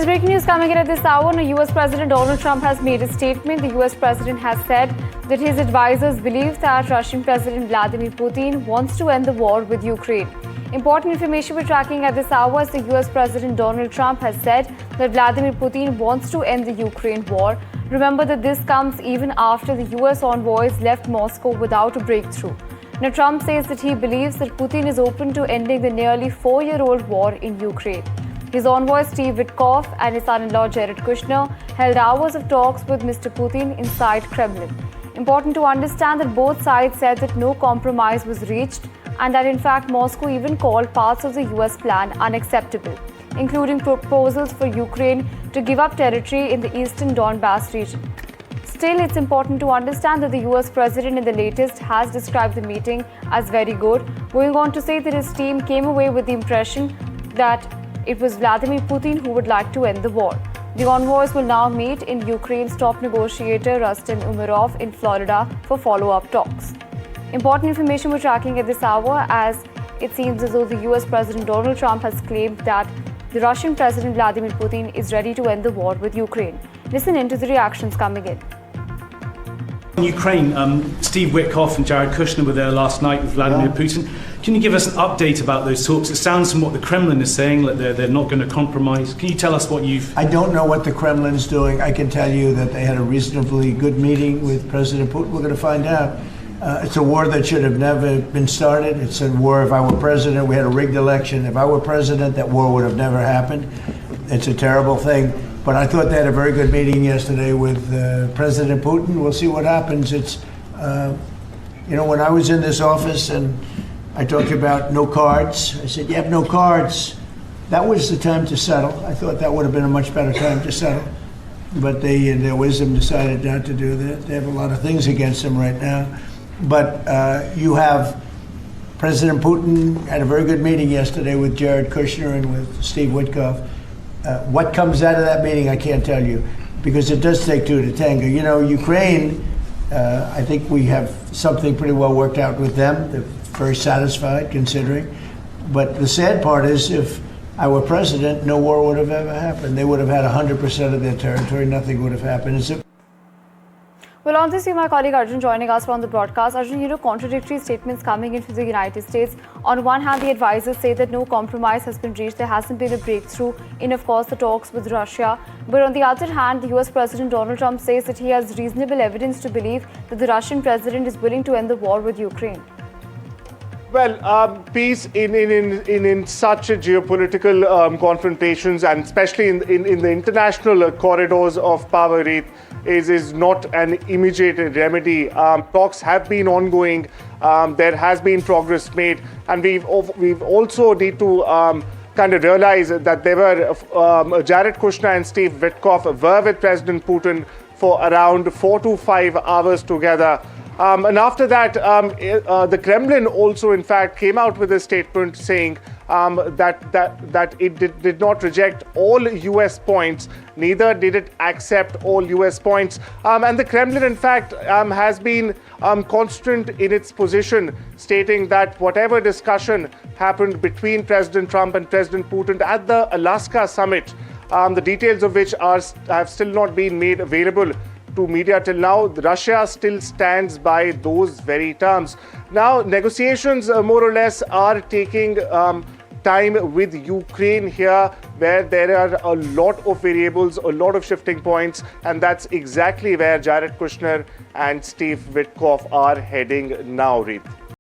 There's breaking news coming in at this hour. Now, US President Donald Trump has made a statement. The US President has said that his advisors believe that Russian President Vladimir Putin wants to end the war with Ukraine. Important information we're tracking at this hour as the US President Donald Trump has said that Vladimir Putin wants to end the Ukraine war. Remember that this comes even after the US envoys left Moscow without a breakthrough. Now, Trump says that he believes that Putin is open to ending the nearly 4-year-old war in Ukraine. His envoy Steve Witkoff and his son-in-law Jared Kushner held hours of talks with Mr. Putin inside Kremlin. Important to understand that both sides said that no compromise was reached and that in fact Moscow even called parts of the US plan unacceptable, including proposals for Ukraine to give up territory in the eastern Donbass region. Still, it's important to understand that the US President in the latest has described the meeting as very good, going on to say that his team came away with the impression that it was Vladimir Putin who would like to end the war. The envoys will now meet in Ukraine's top negotiator Rustem Umerov in Florida for follow-up talks. Important information we're tracking at this hour as it seems as though the US President Donald Trump has claimed that the Russian President Vladimir Putin is ready to end the war with Ukraine. Listen in to the reactions coming in. In Ukraine, Steve Witkoff and Jared Kushner were there last night with Vladimir Putin. Can you give us an update about those talks? It sounds from what the Kremlin is saying that they're not going to compromise. Can you tell us what you've... I don't know what the Kremlin's doing. I can tell you that they had a reasonably good meeting with President Putin. We're going to find out. It's a war that should have never been started. It's a war, if I were president, we had a rigged election. If I were president, that war would have never happened. It's a terrible thing. But I thought they had a very good meeting yesterday with President Putin. We'll see what happens. It's, when I was in this office and I talked about no cards, I said, you have no cards. That was the time to settle. I thought that would have been a much better time to settle. But they, in their wisdom, decided not to do that. They have a lot of things against them right now. But you have President Putin had a very good meeting yesterday with Jared Kushner and with Steve Witkoff. What comes out of that meeting, I can't tell you, because it does take two to tango. Ukraine, I think we have something pretty well worked out with them. They're very satisfied, considering. But the sad part is, if I were president, no war would have ever happened. They would have had 100% of their territory. Nothing would have happened. Well, on this, my colleague Arjun joining us from the broadcast. Arjun, contradictory statements coming in from the United States. On one hand, the advisors say that no compromise has been reached. There hasn't been a breakthrough in, of course, the talks with Russia. But on the other hand, the US President Donald Trump says that he has reasonable evidence to believe that the Russian president is willing to end the war with Ukraine. Well, peace in such a geopolitical confrontations, and especially in the international corridors of power, is not an immediate remedy. Talks have been ongoing. There has been progress made, and we've also need to kind of realize that there were Jared Kushner and Steve Witkoff were with President Putin for around 4 to 5 hours together. And after that, the Kremlin also, in fact, came out with a statement saying that it did not reject all US points, neither did it accept all US points. And the Kremlin, in fact, has been constant in its position, stating that whatever discussion happened between President Trump and President Putin at the Alaska summit, the details of which have still not been made available to media till now, Russia still stands by those very terms. Now, negotiations more or less are taking time with Ukraine here, where there are a lot of variables, a lot of shifting points, and that's exactly where Jared Kushner and Steve Witkoff are heading now, Reed.